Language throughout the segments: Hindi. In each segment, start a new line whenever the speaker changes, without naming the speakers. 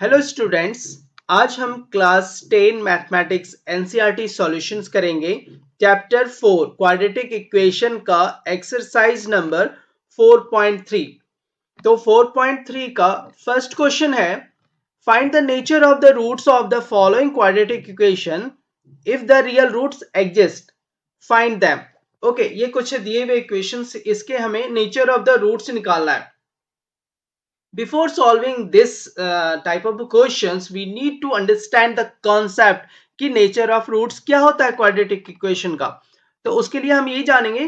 हेलो स्टूडेंट्स, आज हम क्लास 10 मैथमेटिक्स एनसीईआरटी सॉल्यूशंस करेंगे। चैप्टर 4 क्वाड्रेटिक इक्वेशन का एक्सरसाइज नंबर 4.3। तो 4.3 का फर्स्ट क्वेश्चन है, find the nature of the roots of the following quadratic equation if the real roots exist, find them. Okay, ये कुछ दिए हुए इक्वेशंस, इसके हमें नेचर ऑफ द रूट्स निकालना है। Before solving this type of questions, we need to understand the concept कि nature of roots क्या होता है quadratic equation का। तो उसके लिए हम यही जानेंगे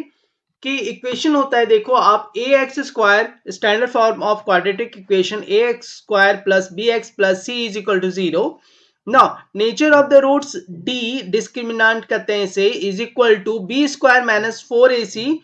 कि इक्वेशन होता है, देखो आप ax square standard form of quadratic equation ax square plus bx plus c is equal to 0। Now nature of the roots d discriminant कहते हैं इसे, is equal to b square minus 4ac।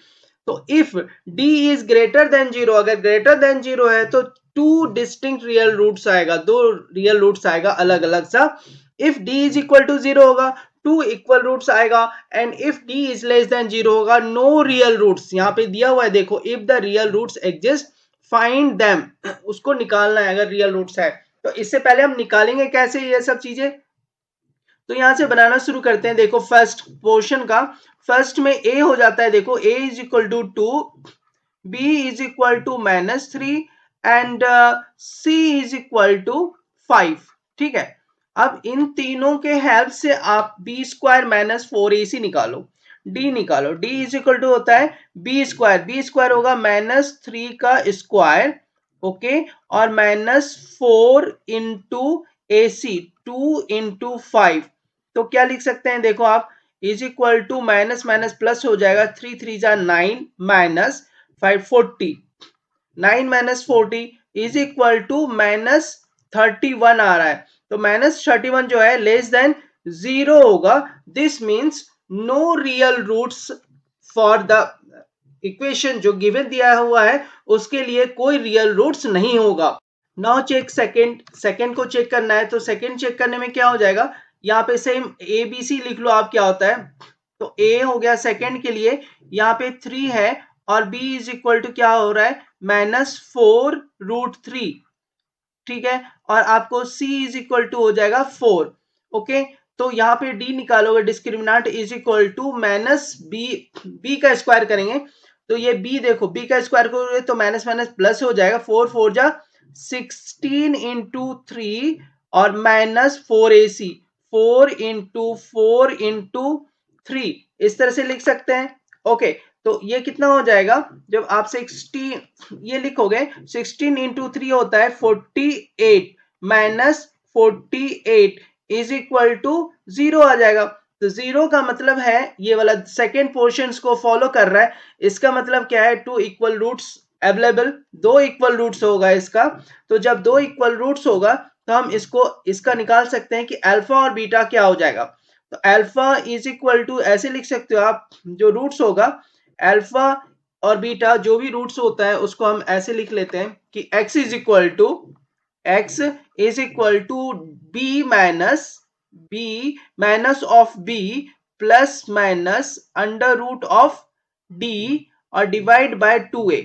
तो if d is greater than 0, अगर ग्रेटर देन 0 है तो टू डिस्टिंक्ट रियल रूट्स आएगा, दो रियल रूट्स आएगा अलग अलग सा। If d is equal to 0 होगा, टू इक्वल रूट्स आएगा। And if d is less than 0 होगा, नो रियल रूट्स। यहाँ पे दिया हुआ है देखो, if the real roots exist find them, उसको निकालना है अगर रियल रूट्स है तो। इससे पहले हम निकालेंगे कैसे ये सब चीजें, तो यहां से बनाना शुरू करते हैं। देखो फर्स्ट पोर्शन का, फर्स्ट में a हो जाता है, देखो a is equal to 2, b is equal to -3 and c is equal to 5। ठीक है, अब इन तीनों के हेल्प से आप b स्क्वायर माइनस 4ac निकालो, d निकालो। d इज इक्वल टू होता है b स्क्वायर होगा -3 का स्क्वायर, ओके, और -4 इंटू ac, 2 इंटू 5। तो क्या लिख सकते हैं, देखो आप, is equal to minus minus plus हो जाएगा, 3 3 जा 9 minus 540, 9 minus 40 is equal to -31 आ रहा है। तो -31 जो है लेस देन 0 होगा। This means no real roots for the equation जो गिवन दिया हुआ है, उसके लिए कोई रियल रूट्स नहीं होगा। नाउ चेक सेकंड को चेक करना है, तो सेकंड चेक करने में क्या हो जाएगा, यहाँ पे सेम ए बी सी लिख लो आप, क्या होता है। तो a हो गया सेकंड के लिए, यहाँ पे 3 है, और b इज इक्वल टू क्या हो रहा है, -4√3। ठीक है, और आपको c इज इक्वल टू हो जाएगा 4। ओके, तो यहाँ पे d निकालोगे, discriminant is equal to -b का स्क्वायर करेंगे, तो ये b देखो, b का स्क्वायर करोगे तो माइनस माइनस प्लस हो जाएगा, 4 4 जा 16 इंटू 3 और -4ac, 4 इंटू 4 इंटू 3, इस तरह से लिख सकते हैं। ओके, तो ये कितना हो जाएगा, जब आप 16 ये लिखोगे, 16 इंटू 3 होता है 48 माइनस 48 इज इक्वल टू 0 आ जाएगा। तो 0 का मतलब है ये वाला सेकेंड पोर्शन को फॉलो कर रहा है। इसका मतलब क्या है, टू इक्वल रूट्स अवेलेबल, दो इक्वल रूट्स होगा इसका। तो जब दो इक्वल रूट्स होगा तो हम इसका निकाल सकते हैं कि अल्फा और बीटा क्या हो जाएगा। तो अल्फा इज इक्वल टू ऐसे लिख सकते हो आप, जो रूट्स होगा अल्फा और बीटा, जो भी रूट्स होता है उसको हम ऐसे लिख लेते हैं कि x is equal to B minus of b plus minus under root of d और डिवाइड बाय 2a।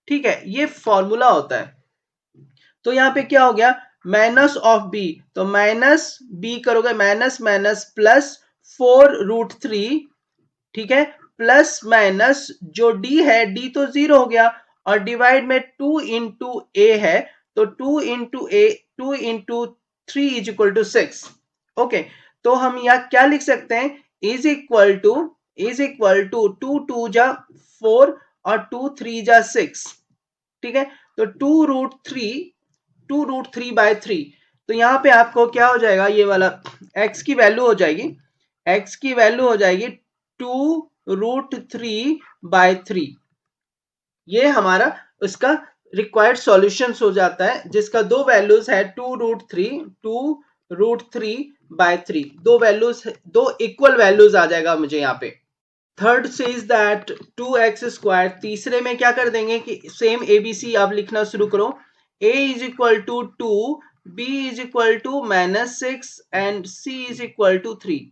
ठीक है, ये फॉर्मूला होता है। तो यहाँ पे क्या हो गया, माइनस ऑफ बी, तो माइनस बी करोगे, माइनस माइनस प्लस 4√3, ठीक है, प्लस माइनस जो डी है, डी तो 0 हो गया, और डिवाइड में 2 इंटू ए है, तो 2 into a, 2 into 3 is equal to 6। Okay, तो हम यहाँ क्या लिख सकते हैं, इज इक्वल टू 2 2 जा 4 और 2 3 जा 6। ठीक है, तो 2√3/3। तो यहाँ पे आपको क्या हो जाएगा, ये वाला x की वैल्यू हो जाएगी, x की वैल्यू हो जाएगी 2√3/3। ये हमारा उसका रिक्वायर्ड सॉल्यूशंस हो जाता है, जिसका दो वैल्यूज है 2√3/3, दो वैल्यूज, दो इक्वल वैल्यूज आ जाएगा मुझे यहाँ पे। थर्ड सेज दैट 2x², तीसरे में क्या कर देंगे कि सेम एबीसी आप लिखना शुरू करो, a is equal to 2, b is equal to -6 and c is equal to 3।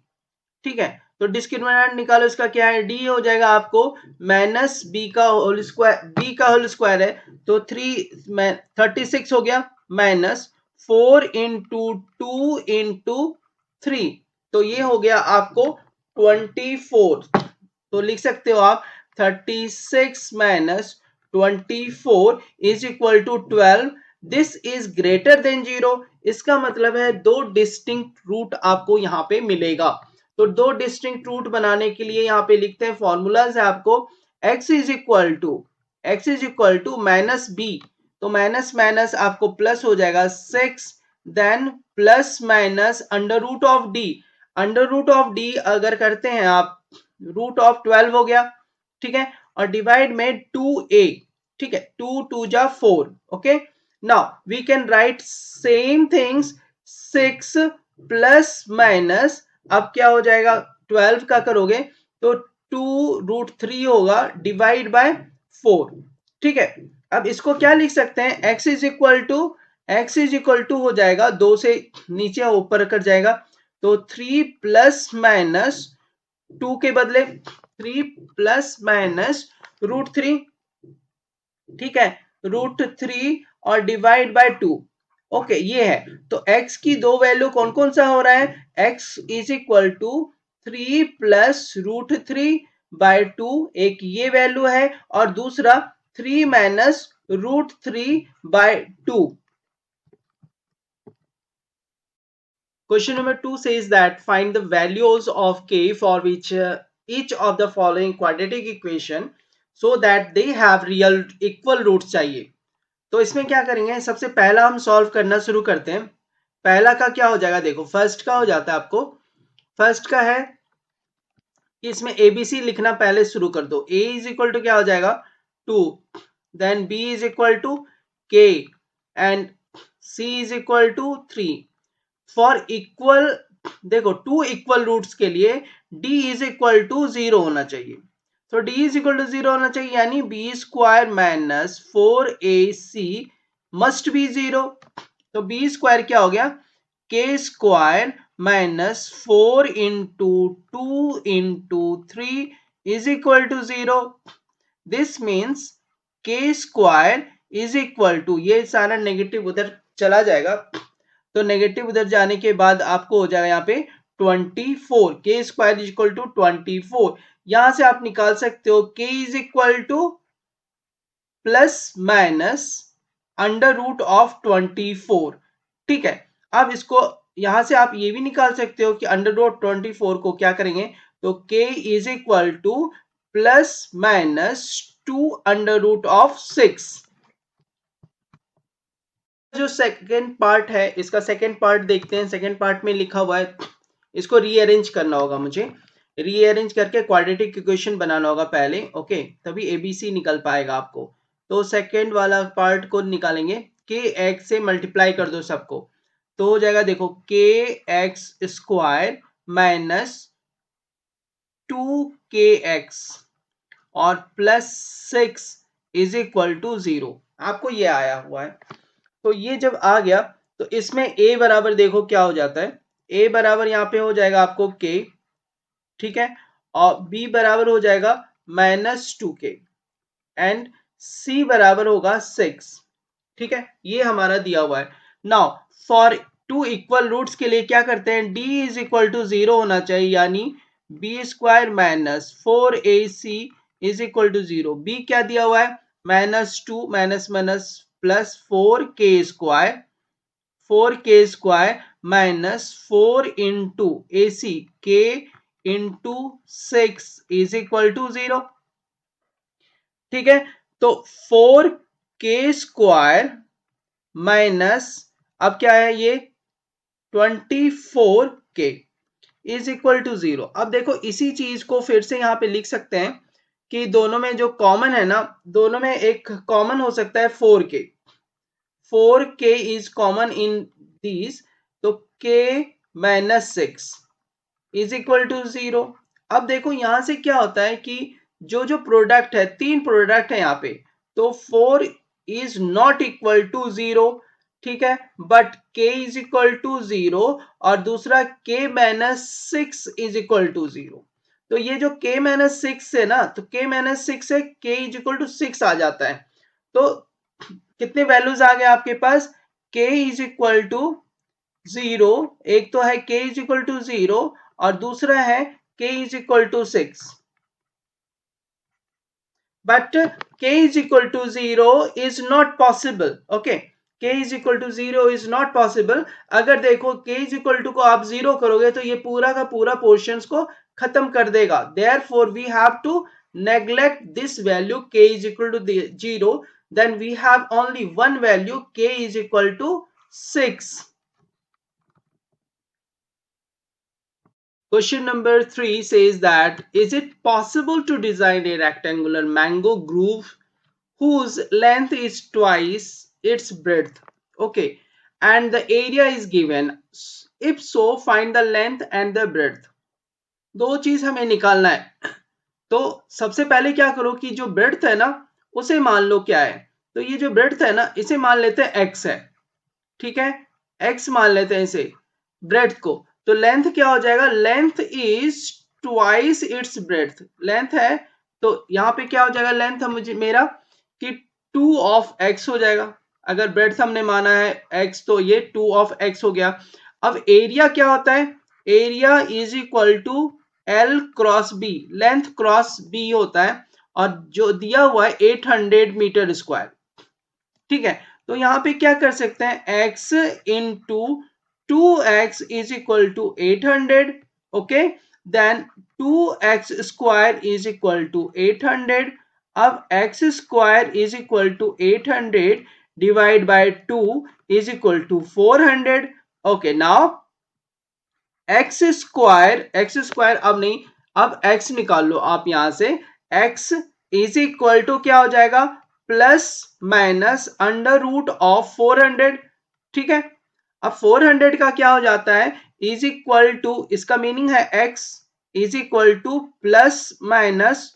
ठीक है, तो डिस्क्रिमिनेंट निकालो, इसका क्या है, d हो जाएगा आपको -b का होल स्क्वायर, b का होल स्क्वायर है तो 36 हो गया, माइनस 4 इंटू 2 इंटू 3, तो ये हो गया आपको 24। तो लिख सकते हो आप 36 minus 24 is equal to 12। This is greater than 0। इसका मतलब है दो डिस्टिंक्ट रूट आपको यहाँ पे मिलेगा। तो दो डिस्टिंक्ट रूट बनाने के लिए यहाँ पे लिखते हैं, फॉर्मूलाज है आपको x is equal to minus b, तो माइनस माइनस आपको प्लस हो जाएगा 6, then plus minus under root of d. Under root of d अगर करते हैं आप, रूट ऑफ 12 हो गया, ठीक है, और डिवाइड में 2a, ठीक है, 2 2 जा 4, okay. Now we can write same things, 6 plus minus, अब क्या हो जाएगा, 12 का करोगे तो 2√3 होगा डिवाइड बाय 4, ठीक है। अब इसको क्या लिख सकते हैं, x इज इक्वल टू हो जाएगा, 2 से नीचे ऊपर कर जाएगा, तो 3 प्लस माइनस 2 के बदले 3 प्लस माइनस √3, ठीक है, √3 और डिवाइड बाय 2, ओके, ये है। तो x की दो वैल्यू कौन कौन सा हो रहा है, x is equal to 3 plus √3 by 2, एक ये वैल्यू है, और दूसरा 3 minus √3 by 2। Question number 2 says that find the values of k for which each of the following quadratic equation so that they have real equal roots चाहिए। तो इसमें क्या करेंगे, सबसे पहला हम सॉल्व करना शुरू करते हैं। पहला का क्या हो जाएगा, देखो फर्स्ट का हो जाता है आपको, फर्स्ट का है कि इसमें एबीसी लिखना पहले शुरू कर दो। ए इज इक्वल टू क्या हो जाएगा 2, then b is equal to k, and c is equal to 3। For equal, देखो टू इक्वल रूट्स के लिए d इज इक्वल टू 0 होना चाहिए। तो d इज इक्वल टू 0 होना चाहिए, यानी b square minus 4ac must be 0। तो बी स्क्वायर क्या हो गया, k square minus 4 into 2 into 3 is equal to 0। This means k square is equal to, ये सारा नेगेटिव उधर चला जाएगा, तो नेगेटिव उधर जाने के बाद आपको हो जाएगा यहाँ पे 24, के स्क्वायर इज इक्वल टू 24। यहां से आप निकाल सकते हो k is equal to plus minus under root of 24, ठीक है। अब इसको यहां से आप ये भी निकाल सकते हो कि अंडर रूट 24 को क्या करेंगे, तो k is equal to plus minus 2 under root of 6। जो सेकंड पार्ट है, इसका सेकंड पार्ट देखते हैं। सेकंड पार्ट में लिखा हुआ है, इसको रीअरेंज करना होगा मुझे, रीअरेंज करके क्वाड्रेटिक इक्वेशन बनाना होगा पहले, ओके, तभी एबीसी निकल पाएगा आपको। तो सेकंड वाला पार्ट को निकालेंगे, के एक्स से मल्टीप्लाई कर दो सबको, तो हो जाएगा, देखो के एक्स स्क्वायर माइनस 2kx और प्लस 6 इज इक्वल टू 0। आपको ये आया हुआ है, तो ये जब आ गया तो इसमें a बराबर देखो क्या हो जाता है, a बराबर यहाँ पे हो जाएगा आपको k, ठीक है, और b बराबर हो जाएगा -2k, एंड c बराबर होगा 6, ठीक है, ये हमारा दिया हुआ है। Now for two equal roots के लिए क्या करते हैं, d इज इक्वल टू 0 होना चाहिए, यानी b square minus 4ac is equal to 0। b क्या दिया हुआ है, -2 minus minus plus 4k square minus 4 into ac k into 6 is equal to 0, ठीक है। तो 4k स्क्वायर माइनस, अब क्या है ये 24k इज इक्वल टू 0। अब देखो इसी चीज को फिर से यहां पे लिख सकते हैं कि दोनों में जो कॉमन है ना, दोनों में एक कॉमन हो सकता है 4k is common in these, तो k minus 6 is equal to 0। अब देखो यहां से क्या होता है कि जो जो प्रोडक्ट है, तीन प्रोडक्ट है यहाँ पे, तो 4 इज नॉट इक्वल टू 0, ठीक है, but k is equal to 0, और दूसरा k minus 6 is equal to 0। तो ये जो k माइनस 6 है ना, तो k माइनस 6 से k इज इक्वल टू 6 आ जाता है। तो कितने वैल्यूज आ गए आपके पास, k इज इक्वल टू 0, एक तो है k इज इक्वल टू 0 और दूसरा है k is equal to 6, but k is equal to 0 is not possible. Okay, k is equal to 0 is not possible. अगर देखो k is equal to को आप 0 करोगे तो ये पूरा का पूरा portions को खत्म कर देगा. Therefore we have to neglect this value k is equal to 0. Then we have only one value, k is equal to 6. Question number 3 says that is it possible to design a rectangular mango groove whose length is twice its breadth? Okay, and the area is given. If so, find the length and the breadth. दो चीज हमें निकालना है. तो सबसे पहले क्या करो कि जो ब्रेड्थ है ना उसे मान लो क्या है. तो ये जो ब्रेड्थ है ना इसे मान लेते हैं x है. ठीक है, x मान लेते हैं इसे ब्रेड्थ को. तो लेंथ क्या हो जाएगा, length is twice its breadth. Length है तो यहाँ पे क्या हो जाएगा, लेंथ मुझे मेरा कि 2 ऑफ x हो जाएगा. अगर ब्रेड्थ हमने माना है x तो ये 2 ऑफ x हो गया. अब एरिया क्या होता है, area is equal to l cross B, length cross b होता है और जो दिया हुआ है 800 मीटर स्क्वायर. ठीक है, तो यहां पे क्या कर सकते हैं, x into 2x is equal to 800. Okay, then 2x square is equal to 800. अब x square is equal to 800 divide by 2 is equal to 400. Okay, now x square अब नहीं, अब x निकाल लो आप यहां से. x इज इक्वल टू क्या हो जाएगा, plus minus under root of 400. ठीक है, अब 400 का क्या हो जाता है, इज इक्वल टू, इसका मीनिंग है x is equal to plus minus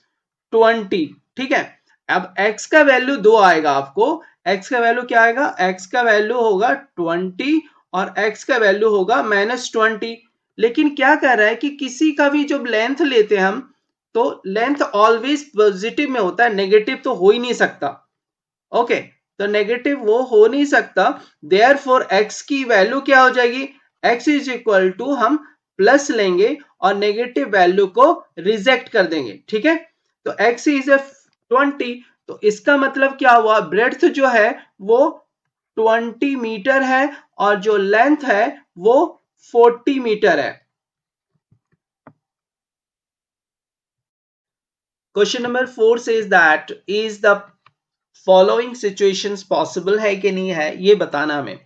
20. ठीक है, अब x का वैल्यू 2 आएगा आपको. x का वैल्यू क्या आएगा, x का वैल्यू होगा 20 और x का वैल्यू होगा -20. लेकिन क्या कर रहा है कि किसी का भी जब लेंथ लेते हैं हम तो लेंथ ऑलवेज पॉजिटिव में होता है, नेगेटिव तो हो ही नहीं सकता. ओके, तो नेगेटिव वो हो नहीं सकता. देयरफॉर x की वैल्यू क्या हो जाएगी, x इज इक्वल टू हम प्लस लेंगे और नेगेटिव वैल्यू को रिजेक्ट कर देंगे. ठीक है, तो x इज 20. तो इसका मतलब क्या हुआ, ब्रेड्थ जो है वो 20 मीटर है और जो लेंथ है वो 40 मीटर है. Question number 4 says that is the following situations possible है कि नहीं है ये बताना हमें.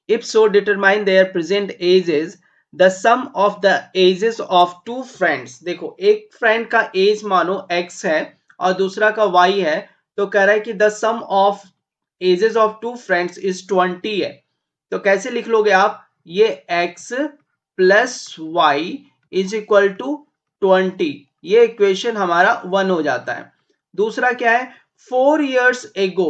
If so, determine their present ages. The sum of the ages of two friends. देखो एक फ्रेंड का एज मानो x है और दूसरा का y है. तो कह रहा है कि the sum of ages of two friends is 20 है. तो कैसे लिख लोगे आप, ये x plus y is equal to 20. ये इक्वेशन हमारा 1 हो जाता है. दूसरा क्या है, 4 years ago.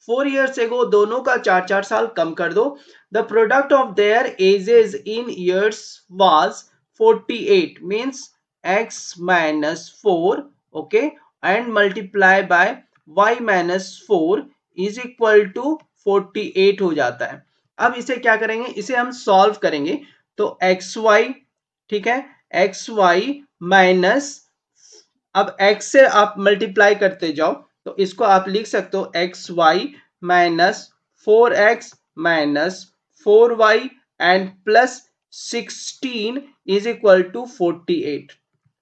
4 years ago दोनों का 4 साल कम कर दो. The product of their ages in years was 48, means x minus 4, okay, and multiply by y minus 4 is equal to 48 हो जाता है. अब इसे क्या करेंगे, इसे हम सॉल्व करेंगे. तो xy, ठीक है, xy माइनस, अब x से आप मल्टीप्लाई करते जाओ तो इसको आप लिख सकते हो xy minus 4x minus 4y and plus 16 is equal to 48.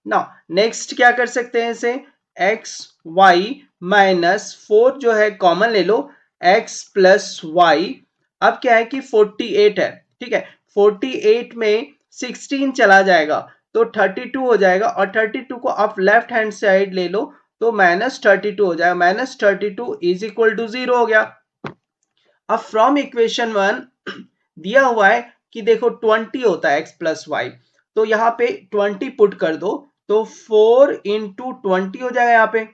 Now next क्या कर सकते हैं इसे, एक्स वाई माइनस 4 जो है कॉमन ले लो, x प्लस वाई. अब क्या है कि 48 है. ठीक है, 48 में 16 चला जाएगा तो 32 हो जाएगा और 32 को आप लेफ्ट हैंड साइड ले लो तो -32 हो जाएगा. -32 इज इक्वल टू 0 हो गया. अब फ्रॉम इक्वेशन 1 दिया हुआ है कि देखो 20 होता है x प्लस वाई, तो यहाँ पे 20 पुट कर दो तो 4 इंटू 20 हो जाएगा यहाँ पे.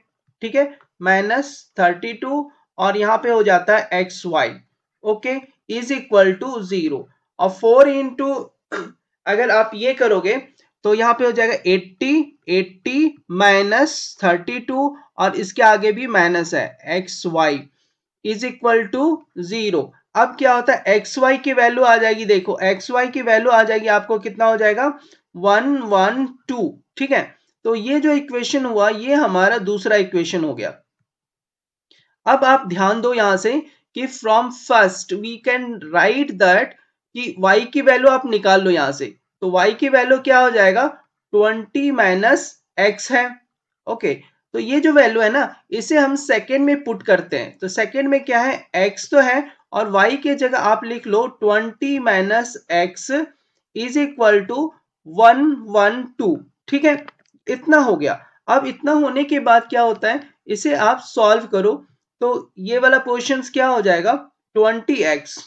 ठीक है, -32 और यहाँ पे हो जाता है x y. Okay, is equal to 0 और 4 इंटू अगर आप ये करोगे तो यहाँ पे हो जाएगा 80 माइनस 32 और इसके आगे भी माइनस है, x y is equal to 0. अब क्या होता है, एक्स वाई की वैल्यू आ जाएगी, देखो एक्स वाई की वैल्यू आ जाएगी आपको कितना हो जाएगा 112। ठीक है, तो ये जो इक्वेशन हुआ ये हमारा दूसरा इक्वेशन हो गया। अब आप ध्यान दो यहां से कि from first we can write that कि y की वैल्यू आप निकाल लो यहां से, तो y की वैल्यू क्या हो जाएगा 20 माइनस एक्स है। ओके, तो ये जो वैल्यू है ना इसे हम सेकेंड में पुट करते हैं, तो सेकेंड में क्या है x तो है और y के जगह आप लिख लो 20 minus x is equal to 112। ठीक है, इतना हो गया। अब इतना होने के बाद क्या होता है, इसे आप सॉल्व करो, तो ये वाला पोर्शन क्या हो जाएगा 20x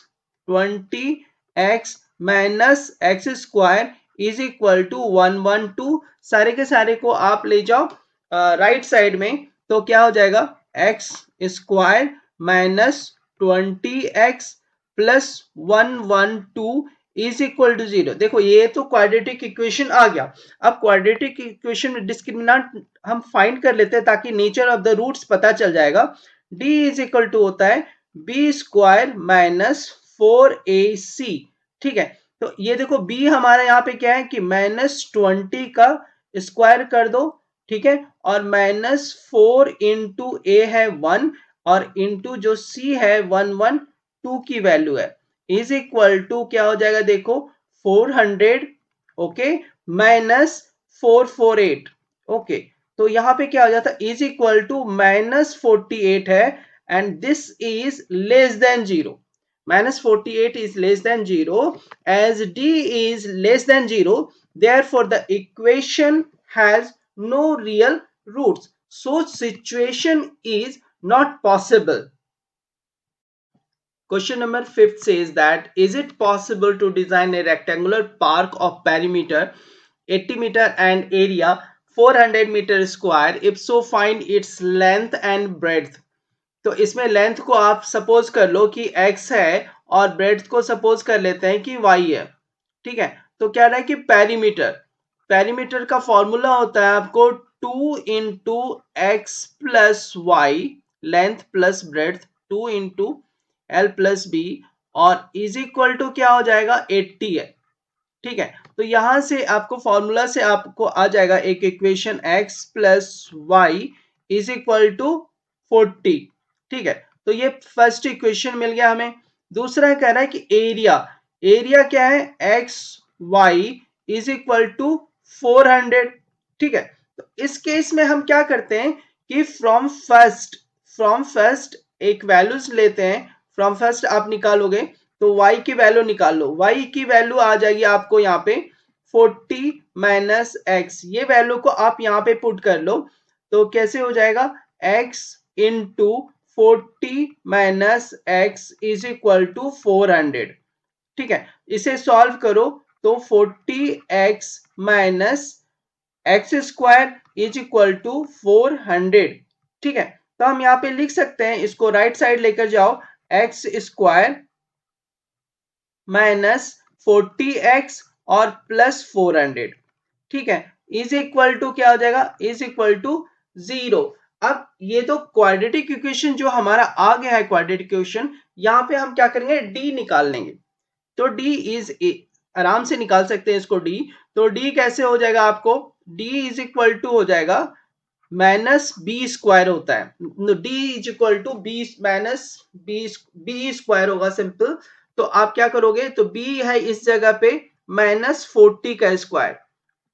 minus x square is equal to 112। सारे के सारे को आप ले जाओ राइट साइड में, तो क्या हो जाएगा x square minus 20x plus 112 is equal to 0। देखो ये तो क्वाड्रेटिक इक्वेशन आ गया। अब क्वाड्रेटिक इक्वेशन में डिस्क्रिमिनेंट हम फाइंड कर लेते हैं ताकि नेचर ऑफ द रूट्स पता चल जाएगा। d इज इक्वल टू होता है बी स्क्वायर माइनस 4ac। ठीक है, तो ये देखो b हमारा यहाँ पे क्या है कि -20 का स्क्वायर कर दो। ठीक है, और -4 इंटू ए है 1 और इंटू जो c है 112 की वैल्यू है इज इक्वल टू क्या हो जाएगा देखो 400। Okay, minus 448। ओके, तो यहां पे क्या हो जाता है इज इक्वल टू -48 है and this is less than 0। -48 is less than 0 as d is less than 0, therefore the equation has no real roots, so situation is not possible. Question number 5 says that is it possible to design a rectangular park of perimeter 80 meter and area 400 meter square? If so, find its length and breadth. तो इसमें लेंथ को आप सपोज कर लो कि x है और ब्रेड्थ को सपोज कर लेते हैं कि y है। ठीक है, तो क्या रहा है कि पेरीमीटर, पेरीमीटर का फॉर्मूला होता है आपको 2 into x plus y, length plus breadth 2 into L plus B और इज इक्वल टू क्या हो जाएगा 80 है। ठीक है, तो यहां से आपको फॉर्मूला से आपको आ जाएगा एक equation x plus y is equal to 40। ठीक है, तो ये फर्स्ट इक्वेशन मिल गया हमें। दूसरा कह रहा है कि एरिया, एरिया क्या है x y is equal to 400। ठीक है, तो इस केस में हम क्या करते हैं कि फ्रॉम फर्स्ट एक वैल्यूज लेते हैं, फ्रॉम फर्स्ट आप निकालोगे तो y की वैल्यू निकाल लो, y की वैल्यू आ जाएगी आपको यहाँ पे 40 माइनस एक्स, ये वैल्यू को आप यहाँ पे पुट कर लो, तो कैसे हो जाएगा x into 40 minus x is equal to 400। ठीक है, इसे सॉल्व करो तो 40x minus x square is equal to 400। ठीक है, तो हम यहाँ पे लिख सकते हैं, इसको राइट साइड लेकर जाओ, एक्स स्क्वायर माइनस 40x और प्लस 400। ठीक है, इज इक्वल टू क्या हो जाएगा इज इक्वल टू 0। अब ये तो क्वाड्रेटिक इक्वेशन जो हमारा आ गया है क्वाड्रेटिक इक्वेशन, यहां पे हम क्या करेंगे डी निकाल लेंगे, तो डी इज आराम से निकाल सकते हैं इसको डी। तो डी कैसे हो जाएगा आपको, डी इज इक्वल टू हो जाएगा माइनस बी स्क्वायर होता है, D is equal to B minus B square होगा सिंपल। तो आप क्या करोगे, तो बी है इस जगह पे -40 का स्क्वायर।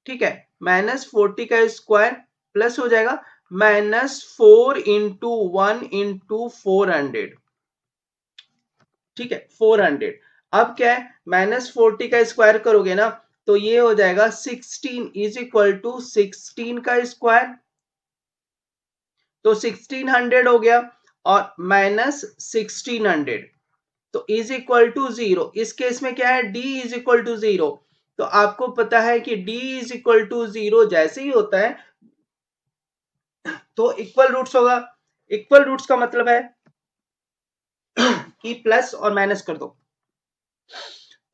ठीक है, -40 का स्क्वायर प्लस हो जाएगा -4 इंटू 1 इंटू 400। ठीक है 400। अब क्या है -40 का स्क्वायर करोगे ना तो ये हो जाएगा 16 इज इक्वल टू 16 का स्क्वायर, तो 1600 हो गया और माइनस 1600, तो इज इक्वल टू 0। इस केस में क्या है d इज इक्वल टू 0, तो आपको पता है कि d इज इक्वल टू 0 जैसे ही होता है तो इक्वल रूट्स होगा। इक्वल रूट्स का मतलब है कि प्लस और माइनस कर दो,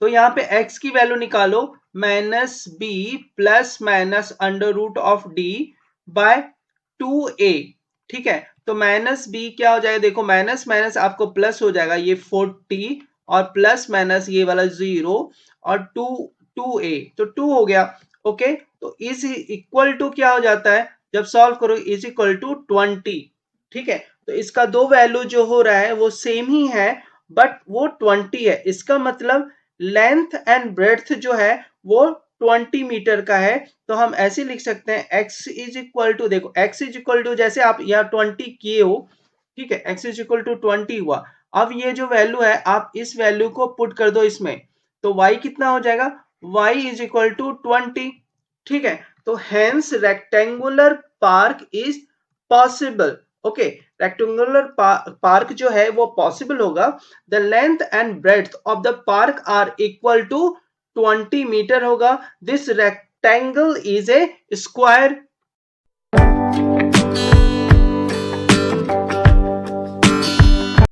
तो यहाँ पे x की वैल्यू निकालो -b plus minus under root of d by 2a। ठीक है, तो माइनस बी क्या हो जाएगा, देखो माइनस माइनस आपको प्लस हो जाएगा, ये 40 और प्लस माइनस ये वाला 0 और 2a तो 2 हो गया। ओके, तो इज इक्वल टू क्या हो जाता है जब सॉल्व करो, इज इक्वल टू 20। ठीक है, तो इसका दो वैल्यू जो हो रहा है वो सेम ही है, बट वो 20 है। इसका मतलब लेंथ एंड ब्रेड्थ जो है वो 20 मीटर का है। तो हम ऐसे लिख सकते हैं x इज इक्वल टू, देखो x इज इक्वल टू जैसे आप यहाँ 20 किए हो, ठीक है, x इज इक्वल टू 20 हुआ। अब ये जो वैल्यू है आप इस वैल्यू को पुट कर दो इसमें, तो y कितना हो जाएगा, y इज इक्वल टू 20। ठीक है, तो hence rectangular park is possible. Okay, rectangular park जो है वो पॉसिबल होगा। The length and breadth of the park are equal to 20 metre होगा। This rectangle is a square.